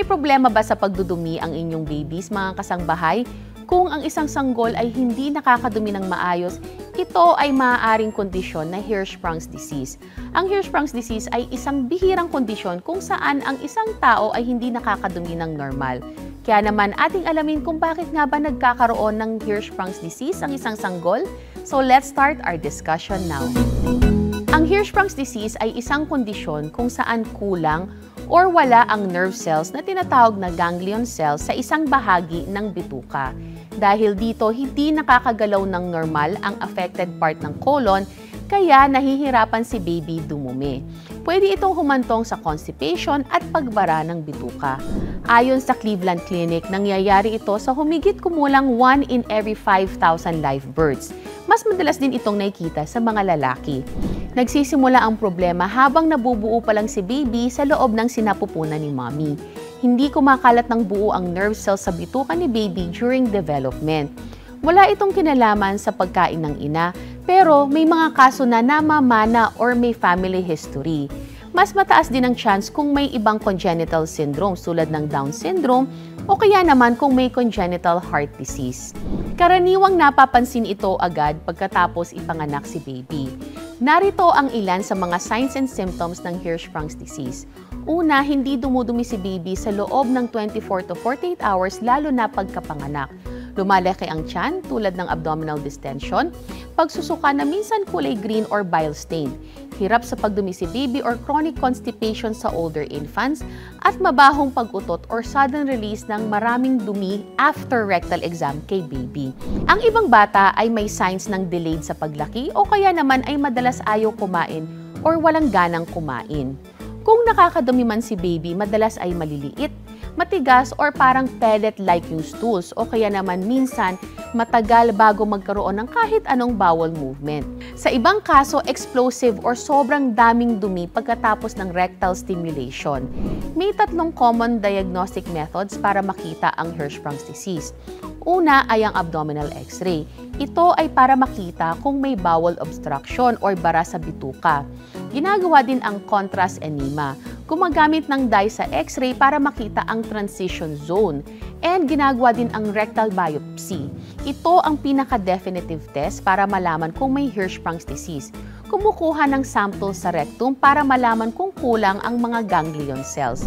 May problema ba sa pagdudumi ang inyong babies, mga kasangbahay? Kung ang isang sanggol ay hindi nakakadumi ng maayos, ito ay maaaring kondisyon na Hirschsprung's disease. Ang Hirschsprung's disease ay isang bihirang kondisyon kung saan ang isang tao ay hindi nakakadumi ng normal. Kaya naman ating alamin kung bakit nga ba nagkakaroon ng Hirschsprung's disease ang isang sanggol. So let's start our discussion now. Ang Hirschsprung's disease ay isang kondisyon kung saan kulang or wala ang nerve cells na tinatawag na ganglion cells sa isang bahagi ng bituka. Dahil dito, hindi nakakagalaw ng normal ang affected part ng colon, kaya nahihirapan si baby dumumi. Pwede itong humantong sa constipation at pagbara ng bituka. Ayon sa Cleveland Clinic, nangyayari ito sa humigit kumulang 1 in every 5,000 live births. Mas madalas din itong nakikita sa mga lalaki. Nagsisimula ang problema habang nabubuo pa lang si baby sa loob ng sinapupunan ni mommy. Hindi kumakalat ng buo ang nerve cells sa bituka ni baby during development. Wala itong kinalaman sa pagkain ng ina, pero may mga kaso na namamana or may family history. Mas mataas din ang chance kung may ibang congenital syndromes tulad ng Down syndrome o kaya naman kung may congenital heart disease. Karaniwang napapansin ito agad pagkatapos ipanganak si baby. Narito ang ilan sa mga signs and symptoms ng Hirschsprung's disease. Una, hindi dumudumi si baby sa loob ng 24 to 48 hours lalo na pagkapanganak. Lumalaki ang tiyan tulad ng abdominal distension, pagsusuka na minsan kulay green or bile stained, hirap sa pagdumi si baby or chronic constipation sa older infants, at mabahong pag-utot or sudden release ng maraming dumi after rectal exam kay baby. Ang ibang bata ay may signs ng delayed sa paglaki o kaya naman ay madalas ayaw kumain or walang ganang kumain. Kung nakakadumi man si baby, madalas ay maliliit, matigas or parang pellet-like yung stools o kaya naman minsan matagal bago magkaroon ng kahit anong bowel movement. Sa ibang kaso, explosive or sobrang daming dumi pagkatapos ng rectal stimulation. May 3 common diagnostic methods para makita ang Hirschsprung's disease. Una ay ang abdominal x-ray. Ito ay para makita kung may bowel obstruction or bara sa bituka. Ginagawa din ang contrast enema. Gumagamit ng dye sa x-ray para makita ang transition zone. And ginagawa din ang rectal biopsy. Ito ang pinaka-definitive test para malaman kung may Hirschsprung's disease. Kumukuha ng sample sa rectum para malaman kung kulang ang mga ganglion cells.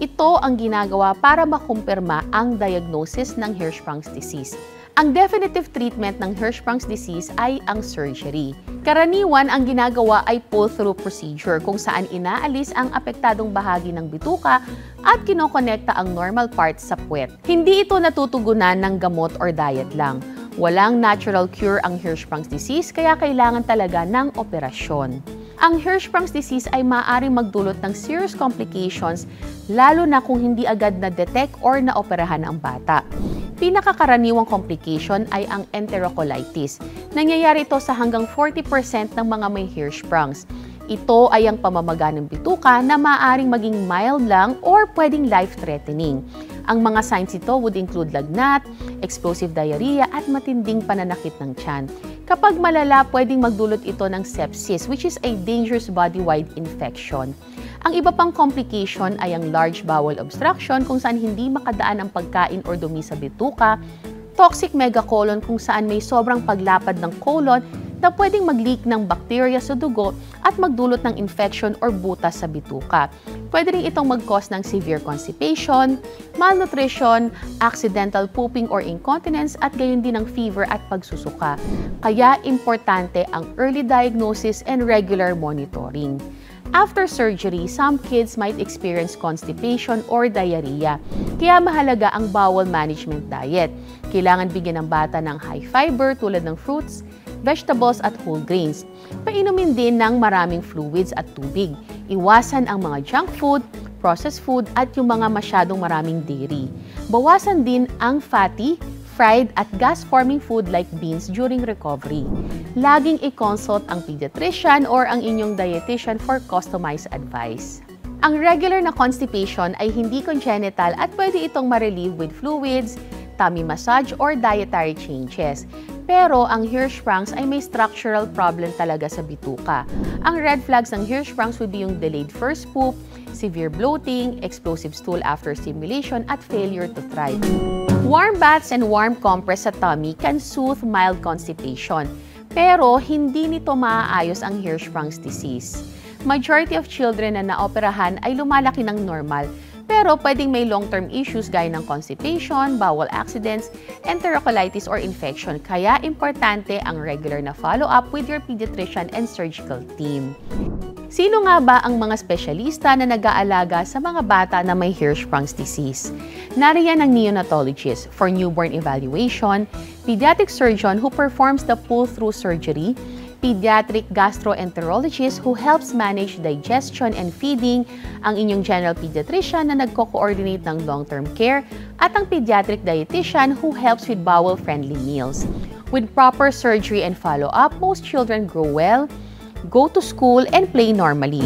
Ito ang ginagawa para makumpirma ang diagnosis ng Hirschsprung's disease. Ang definitive treatment ng Hirschsprung's disease ay ang surgery. Karaniwan, ang ginagawa ay pull-through procedure kung saan inaalis ang apektadong bahagi ng bituka at kinokonekta ang normal parts sa puwet. Hindi ito natutugunan ng gamot or diet lang. Walang natural cure ang Hirschsprung's disease kaya kailangan talaga ng operasyon. Ang Hirschsprung's disease ay maaaring magdulot ng serious complications lalo na kung hindi agad na-detect or na-operahan ang bata. Pinakakaraniwang complication ay ang enterocolitis. Nangyayari ito sa hanggang 40% ng mga may Hirschsprung's. Ito ay ang pamamaga ng bituka na maaaring maging mild lang or pwedeng life-threatening. Ang mga signs ito would include lagnat, explosive diarrhea at matinding pananakit ng tiyan. Kapag malala, pwedeng magdulot ito ng sepsis, which is a dangerous body-wide infection. Ang iba pang complication ay ang large bowel obstruction kung saan hindi makadaan ang pagkain or dumi sa bituka, toxic megacolon kung saan may sobrang paglapad ng colon na pwedeng mag-leak ng bacteria sa dugo at magdulot ng infection or butas sa bituka. Pwede rin itong mag-cause ng severe constipation, malnutrition, accidental pooping or incontinence at gayon din ng fever at pagsusuka. Kaya importante ang early diagnosis and regular monitoring. After surgery, some kids might experience constipation or diarrhea. Kaya mahalaga ang bowel management diet. Kailangan bigyan ng bata ng high fiber tulad ng fruits, vegetables at whole grains. Painumin din ng maraming fluids at tubig. Iwasan ang mga junk food, processed food at yung mga masyadong maraming dairy. Bawasan din ang fatty, fried at gas-forming food like beans during recovery. Laging i-consult ang pediatrician or ang inyong dietitian for customized advice. Ang regular na constipation ay hindi congenital at pwede itong ma-relieve with fluids, tummy massage or dietary changes. Pero ang Hirschsprung's ay may structural problem talaga sa bituka. Ang red flags ng Hirschsprung's would be yung delayed first poop, severe bloating, explosive stool after stimulation, at failure to thrive. Warm baths and warm compress sa tummy can soothe mild constipation, pero hindi nito maaayos ang Hirschsprung's disease. Majority of children na naoperahan ay lumalaki ng normal, pero pwedeng may long-term issues gaya ng constipation, bowel accidents, enterocolitis or infection. Kaya importante ang regular na follow-up with your pediatrician and surgical team. Sino nga ba ang mga espesyalista na nag-aalaga sa mga bata na may Hirschsprung's disease? Nariyan ang neonatologist for newborn evaluation, pediatric surgeon who performs the pull-through surgery, pediatric gastroenterologist who helps manage digestion and feeding, ang inyong general pediatrician na nagko-coordinate ng long-term care, at ang pediatric dietitian who helps with bowel-friendly meals. With proper surgery and follow-up, most children grow well, go to school, and play normally.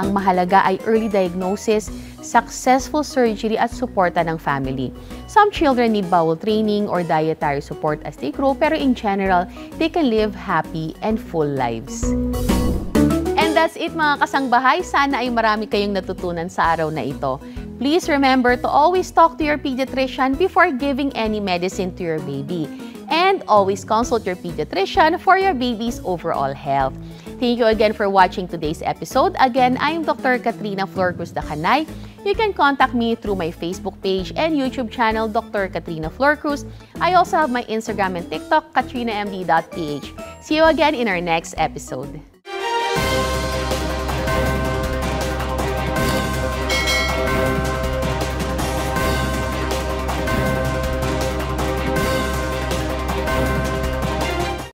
Ang mahalaga ay early diagnosis, successful surgery at suporta ng family. Some children need bowel training or dietary support as they grow, pero in general, they can live happy and full lives. And that's it mga kasangbahay. Sana ay marami kayong natutunan sa araw na ito. Please remember to always talk to your pediatrician before giving any medicine to your baby. And always consult your pediatrician for your baby's overall health. Thank you again for watching today's episode. Again, I'm Dr. Katrina Flor Cruz Dacanay. You can contact me through my Facebook page and YouTube channel, Dr. Katrina Flor Cruz. I also have my Instagram and TikTok, katrinamd.ph. See you again in our next episode.